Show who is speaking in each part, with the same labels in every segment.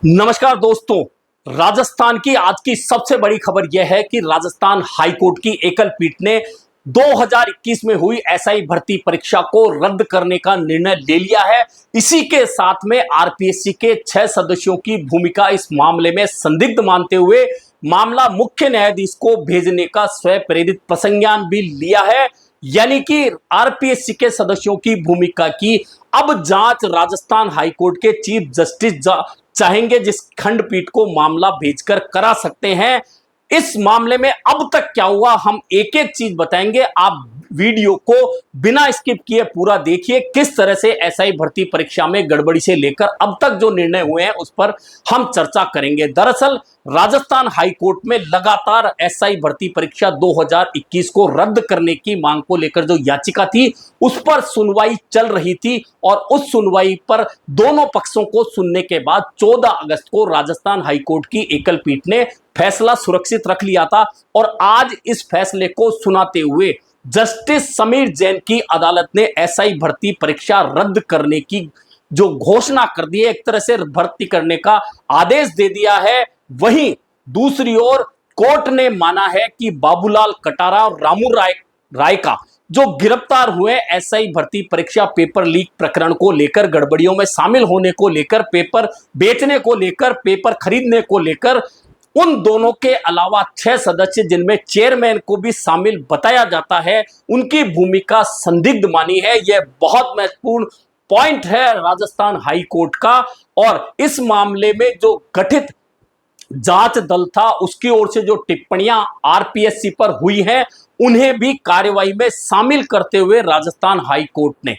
Speaker 1: नमस्कार दोस्तों। राजस्थान की आज की सबसे बड़ी खबर यह है कि राजस्थान हाईकोर्ट की एकल पीठ ने 2021 में हुई एसआई भर्ती परीक्षा को रद्द करने का निर्णय ले लिया है। इसी के साथ में आरपीएससी के 6 सदस्यों की भूमिका इस मामले में संदिग्ध मानते हुए मामला मुख्य न्यायाधीश को भेजने का स्वयं प्रेरित प्रसंज्ञान भी लिया है। यानी कि आरपीएससी के सदस्यों की भूमिका की अब जांच राजस्थान हाईकोर्ट के चीफ जस्टिस चाहेंगे, जिस खंडपीठ को मामला भेजकर करा सकते हैं। इस मामले में अब तक क्या हुआ हम एक एक चीज बताएंगे। आप वीडियो को बिना स्किप किए पूरा देखिए। किस तरह से एसआई भर्ती परीक्षा में गड़बड़ी से लेकर अब तक जो निर्णय हुए हैं उस पर हम चर्चा करेंगे। दरअसल राजस्थान हाईकोर्ट में लगातार एसआई भर्ती परीक्षा 2021 को रद्द करने की मांग को लेकर जो याचिका थी उस पर सुनवाई चल रही थी और उस सुनवाई पर दोनों पक्षों को सुनने के बाद 14 अगस्त को राजस्थान हाईकोर्ट की एकल पीठ ने फैसला सुरक्षित रख लिया था। और आज इस फैसले को सुनाते हुए जस्टिस समीर जैन की अदालत ने एसआई भर्ती परीक्षा रद्द करने की जो घोषणा कर दी है, एक तरह से भर्ती करने का आदेश दे दिया है। वहीं दूसरी ओर कोर्ट ने माना है कि बाबूलाल कटारा और रामू राय का जो गिरफ्तार हुए एसआई भर्ती परीक्षा पेपर लीक प्रकरण को लेकर, गड़बड़ियों में शामिल होने को लेकर, पेपर बेचने को लेकर, पेपर खरीदने को लेकर, उन दोनों के अलावा 6 सदस्य जिनमें चेयरमैन को भी शामिल बताया जाता है, उनकी भूमिका संदिग्ध मानी है। यह बहुत महत्वपूर्ण पॉइंट है राजस्थान हाईकोर्ट का। और इस मामले में जो गठित जांच दल था उसकी ओर से जो टिप्पणियां आरपीएससी पर हुई हैं उन्हें भी कार्यवाही में शामिल करते हुए राजस्थान हाईकोर्ट ने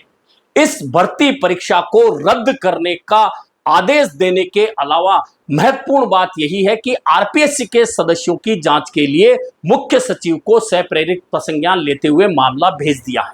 Speaker 1: इस भर्ती परीक्षा को रद्द करने का आदेश देने के अलावा महत्वपूर्ण बात यही है कि आरपीएससी के सदस्यों की जांच के लिए मुख्य सचिव को सप्रेरित प्रसंज्ञान लेते हुए मामला भेज दिया है।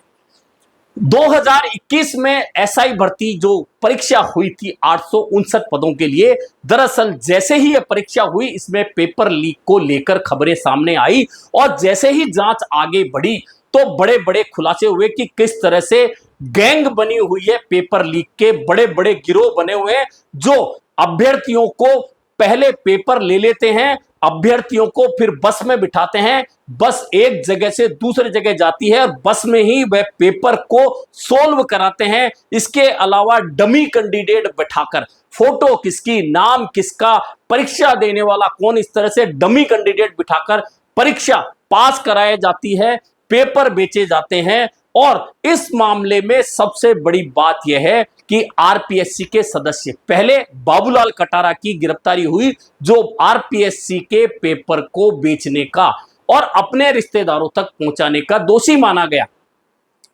Speaker 1: 2021 में एसआई भर्ती जो परीक्षा हुई थी 859 पदों के लिए, दरअसल जैसे ही यह परीक्षा हुई इसमें पेपर लीक को लेकर खबरें सामने आई और जैसे ही जांच आगे बढ़ी तो बड़े बड़े खुलासे हुए कि किस तरह से गैंग बनी हुई है, पेपर लीक के बड़े बड़े गिरोह बने हुए हैं जो अभ्यर्थियों को पहले पेपर ले लेते हैं, अभ्यर्थियों को फिर बस में बिठाते हैं, बस एक जगह से दूसरी जगह जाती है और बस में ही वह पेपर को सोल्व कराते हैं। इसके अलावा डमी कैंडिडेट बिठाकर, फोटो किसकी, नाम किसका, परीक्षा देने वाला कौन, इस तरह से डमी कैंडिडेट बिठाकर परीक्षा पास कराई जाती है, पेपर बेचे जाते हैं। और इस मामले में सबसे बड़ी बात यह है कि आरपीएससी के सदस्य, पहले बाबूलाल कटारा की गिरफ्तारी हुई जो आरपीएससी के पेपर को बेचने का और अपने रिश्तेदारों तक पहुंचाने का दोषी माना गया।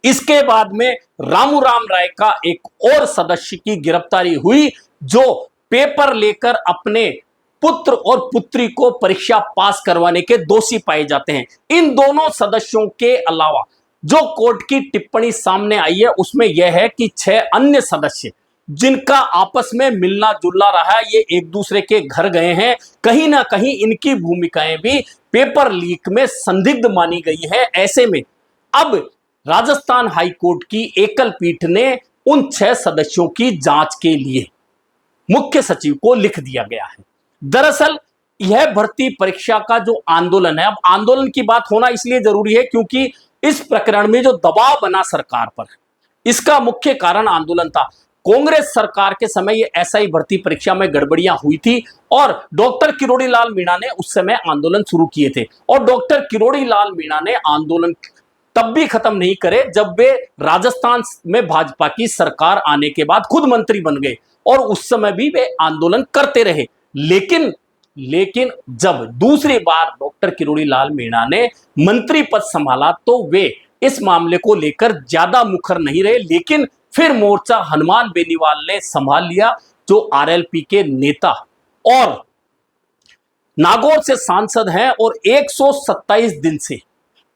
Speaker 1: इसके बाद में रामू राय का एक और सदस्य की गिरफ्तारी हुई जो पेपर लेकर अपने पुत्र और पुत्री को परीक्षा पास करवाने के दोषी पाए जाते हैं। इन दोनों सदस्यों के अलावा जो कोर्ट की टिप्पणी सामने आई है उसमें यह है कि 6 अन्य सदस्य जिनका आपस में मिलना जुलना रहा है, ये एक दूसरे के घर गए हैं, कहीं ना कहीं इनकी भूमिकाएं भी पेपर लीक में संदिग्ध मानी गई है। ऐसे में अब राजस्थान हाईकोर्ट की एकल पीठ ने उन 6 सदस्यों की जांच के लिए मुख्य सचिव को लिख दिया गया है। दरअसल यह भर्ती परीक्षा का जो आंदोलन है, अब आंदोलन की बात होना इसलिए जरूरी है क्योंकि इस प्रकरण में जो दबाव बना सरकार पर, इसका मुख्य कारण आंदोलन था। कांग्रेस सरकार के समय ये एसआई भर्ती परीक्षा में गड़बड़ियां हुई थी और डॉक्टर किरोड़ी लाल मीणा ने उस समय आंदोलन शुरू किए थे। और डॉक्टर किरोड़ी लाल मीणा ने आंदोलन तब भी खत्म नहीं करे जब वे राजस्थान में भाजपा की सरकार आने के बाद खुद मंत्री बन गए और उस समय भी वे आंदोलन करते रहे। लेकिन जब दूसरी बार डॉक्टर किरोड़ी लाल मीणा ने मंत्री पद संभाला तो वे इस मामले को लेकर ज्यादा मुखर नहीं रहे। लेकिन फिर मोर्चा हनुमान बेनीवाल ने संभाल लिया जो आरएलपी के नेता और नागौर से सांसद हैं और 127 दिन से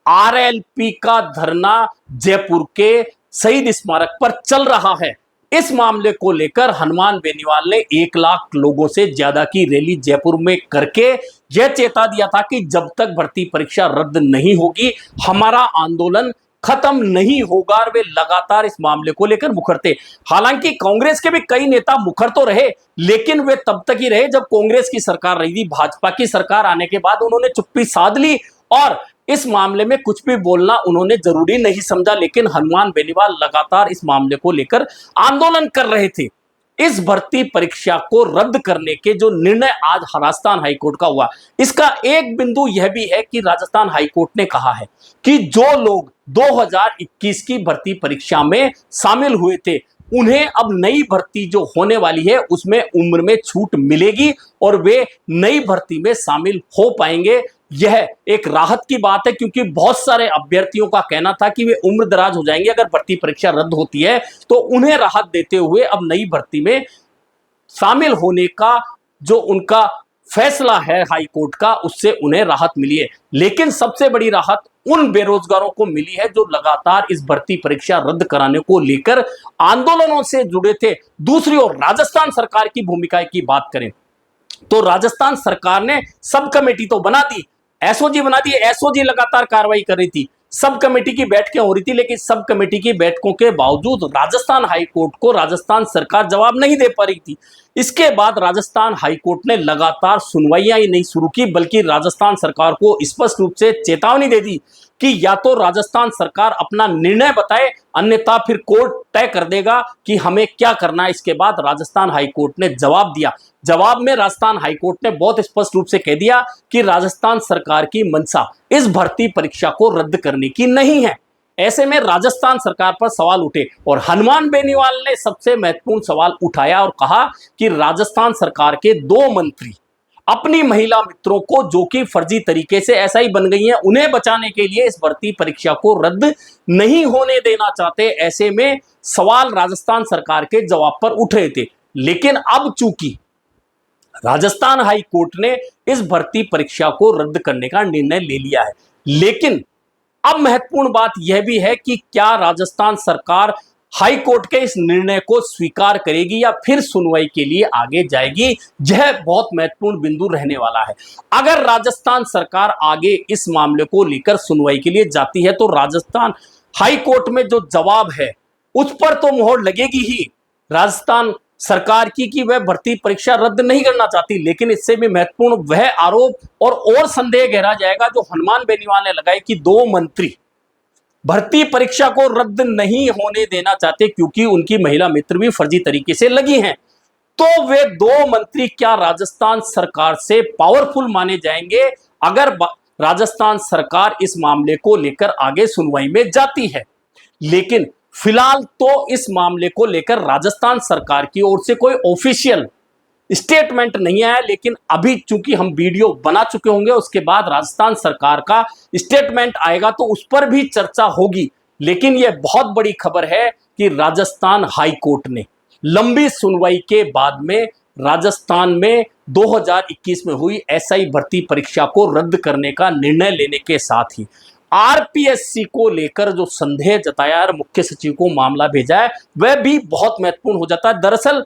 Speaker 1: आरएलपी का धरना जयपुर के शहीद स्मारक पर चल रहा है। इस मामले को लेकर हनुमान बेनीवाल ने 1 लाख लोगों से ज्यादा की रैली जयपुर में करके यह चेता दिया था कि जब तक भर्ती परीक्षा रद्द नहीं होगी हमारा आंदोलन खत्म नहीं होगा और वे लगातार इस मामले को लेकर मुखरते। हालांकि कांग्रेस के भी कई नेता मुखर तो रहे, लेकिन वे तब तक ही रहे जब कांग्रेस की सरकार रही थी। भाजपा की सरकार आने के बाद उन्होंने चुप्पी साध ली और इस मामले में कुछ भी बोलना उन्होंने जरूरी नहीं समझा। लेकिन हनुमान बेनीवाल लगातार इस मामले को लेकर आंदोलन कर रहे थे। इस भर्ती परीक्षा को रद्द करने के जो निर्णय आज राजस्थान हाईकोर्ट का हुआ, इसका एक बिंदु यह भी है कि राजस्थान हाईकोर्ट ने कहा है कि जो लोग 2021 की भर्ती परीक्षा में शामिल हुए थे, उन्हें अब नई भर्ती जो होने वाली है उसमें उम्र में छूट मिलेगी और वे नई भर्ती में शामिल हो पाएंगे। यह एक राहत की बात है, क्योंकि बहुत सारे अभ्यर्थियों का कहना था कि वे उम्र दराज हो जाएंगे अगर भर्ती परीक्षा रद्द होती है। तो उन्हें राहत देते हुए अब नई भर्ती में शामिल होने का जो उनका फैसला है हाई कोर्ट का, उससे उन्हें राहत मिली है। लेकिन सबसे बड़ी राहत उन बेरोजगारों को मिली है जो लगातार इस भर्ती परीक्षा रद्द कराने को लेकर आंदोलनों से जुड़े थे। दूसरी ओर राजस्थान सरकार की भूमिका की बात करें तो राजस्थान सरकार ने सब कमेटी तो बना दी, एसओजी बना दी। एसओजी लगातार कार्रवाई कर रही थी, सब कमेटी की बैठकें हो रही थी, लेकिन सब कमेटी की बैठकों के बावजूद राजस्थान हाईकोर्ट को राजस्थान सरकार जवाब नहीं दे पा रही थी। इसके बाद राजस्थान हाईकोर्ट ने लगातार सुनवाइयां ही नहीं शुरू की, बल्कि राजस्थान सरकार को स्पष्ट रूप से चेतावनी दे दी कि या तो राजस्थान सरकार अपना निर्णय बताए, अन्यथा फिर कोर्ट तय कर देगा कि हमें क्या करना है। इसके बाद राजस्थान हाईकोर्ट ने जवाब दिया। जवाब में राजस्थान हाईकोर्ट ने बहुत स्पष्ट रूप से कह दिया कि राजस्थान सरकार की मंशा इस भर्ती परीक्षा को रद्द करने की नहीं है। ऐसे में राजस्थान सरकार पर सवाल उठे और हनुमान बेनीवाल ने सबसे महत्वपूर्ण सवाल उठाया और कहा कि राजस्थान सरकार के 2 मंत्री अपनी महिला मित्रों को, जो कि फर्जी तरीके से एसआई बन गई हैं, उन्हें बचाने के लिए इस भर्ती परीक्षा को रद्द नहीं होने देना चाहते। ऐसे में सवाल राजस्थान सरकार के जवाब पर उठ रहे थे। लेकिन अब चूंकि राजस्थान हाई कोर्ट ने इस भर्ती परीक्षा को रद्द करने का निर्णय ले लिया है, लेकिन अब महत्वपूर्ण बात यह भी है कि क्या राजस्थान सरकार हाई कोर्ट के इस निर्णय को स्वीकार करेगी या फिर सुनवाई के लिए आगे जाएगी। यह बहुत महत्वपूर्ण बिंदु रहने वाला है। अगर राजस्थान सरकार आगे इस मामले को लेकर सुनवाई के लिए जाती है तो राजस्थान हाई कोर्ट में जो जवाब है उस पर तो मोहर लगेगी ही राजस्थान सरकार की कि वह भर्ती परीक्षा रद्द नहीं करना चाहती। लेकिन इससे भी महत्वपूर्ण वह आरोप और संदेह गहरा जाएगा जो हनुमान बेनीवाल ने लगाए कि 2 मंत्री भर्ती परीक्षा को रद्द नहीं होने देना चाहते क्योंकि उनकी महिला मित्र भी फर्जी तरीके से लगी हैं। तो वे 2 मंत्री क्या राजस्थान सरकार से पावरफुल माने जाएंगे अगर राजस्थान सरकार इस मामले को लेकर आगे सुनवाई में जाती है। लेकिन फिलहाल तो इस मामले को लेकर राजस्थान सरकार की ओर से कोई ऑफिशियल स्टेटमेंट नहीं आया। लेकिन अभी चूंकि हम वीडियो बना चुके होंगे, उसके बाद राजस्थान सरकार का स्टेटमेंट आएगा तो उस पर भी चर्चा होगी। लेकिन यह बहुत बड़ी खबर है कि राजस्थान हाई कोर्ट ने लंबी सुनवाई के बाद में राजस्थान में 2021 में हुई एसआई भर्ती परीक्षा को रद्द करने का निर्णय लेने के साथ ही आरपीएससी को लेकर जो संदेह जताया और मुख्य सचिव को मामला भेजा है वह भी बहुत महत्वपूर्ण हो जाता है। दरअसल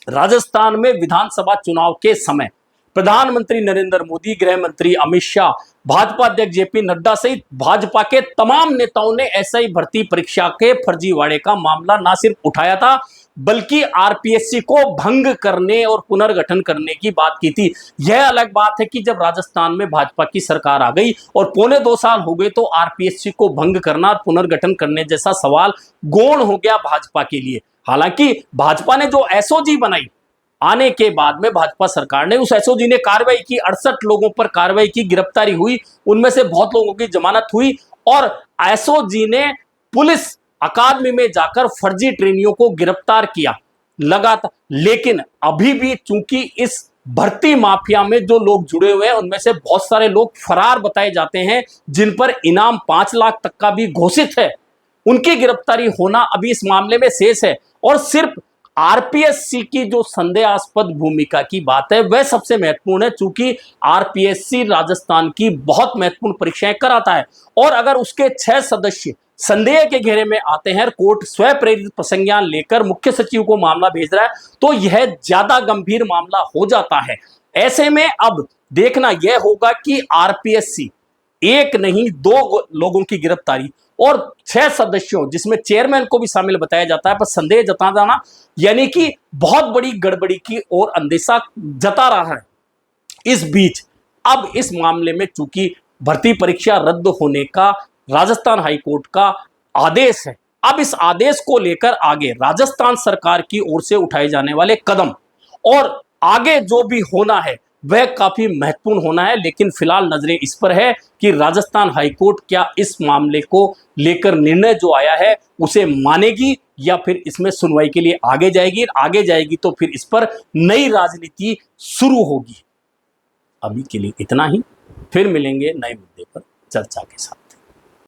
Speaker 1: राजस्थान में विधानसभा चुनाव के समय प्रधानमंत्री नरेंद्र मोदी, गृह मंत्री अमित शाह, भाजपा अध्यक्ष जेपी नड्डा सहित भाजपा के तमाम नेताओं ने एसआई भर्ती परीक्षा के फर्जीवाड़े का मामला न सिर्फ उठाया था बल्कि आरपीएससी को भंग करने और पुनर्गठन करने की बात की थी। यह अलग बात है कि जब राजस्थान में भाजपा की सरकार आ गई और 2.25 साल हो गए तो आरपीएससी को भंग करना और पुनर्गठन करने जैसा सवाल गौण हो गया भाजपा के लिए। हालांकि भाजपा ने जो एसओजी बनाई आने के बाद में भाजपा सरकार ने उस एसओजी ने कार्रवाई की, 68 लोगों पर कार्रवाई की, गिरफ्तारी हुई, उनमें से बहुत लोगों की जमानत हुई और एसओजी ने पुलिस अकादमी में जाकर फर्जी ट्रेनियों को गिरफ्तार किया लगातार। लेकिन अभी भी चूंकि इस भर्ती माफिया में जो लोग जुड़े हुए हैं उनमें से बहुत सारे लोग फरार बताए जाते हैं जिन पर इनाम 5 लाख तक का भी घोषित है, उनकी गिरफ्तारी होना अभी इस मामले में शेष है। और सिर्फ आरपीएससी की जो संदेहास्पद भूमिका की बात है वह सबसे महत्वपूर्ण है, चूंकि आरपीएससी राजस्थान की बहुत महत्वपूर्ण परीक्षाएं कराता है और अगर उसके 6 सदस्य संदेह के घेरे में आते हैं, कोर्ट स्वयं प्रेरित प्रसंज्ञान लेकर मुख्य सचिव को मामला भेज रहा है तो यह ज्यादा गंभीर मामला हो जाता है। ऐसे में अब देखना यह होगा कि आरपीएससी एक नहीं 2 लोगों की गिरफ्तारी और 6 सदस्यों जिसमें चेयरमैन को भी शामिल बताया जाता है पर संदेह जता जाना यानी कि बहुत बड़ी गड़बड़ी की ओर अंदेशा जता रहा है। इस बीच अब इस मामले में चूंकि भर्ती परीक्षा रद्द होने का राजस्थान हाईकोर्ट का आदेश है, अब इस आदेश को लेकर आगे राजस्थान सरकार की ओर से उठाए जाने वाले कदम और आगे जो भी होना है वह काफी महत्वपूर्ण होना है। लेकिन फिलहाल नजरें इस पर है कि राजस्थान हाईकोर्ट क्या इस मामले को लेकर निर्णय जो आया है उसे मानेगी या फिर इसमें सुनवाई के लिए आगे जाएगी। आगे जाएगी तो फिर इस पर नई राजनीति शुरू होगी। अभी के लिए इतना ही, फिर मिलेंगे नए मुद्दे पर चर्चा के साथ।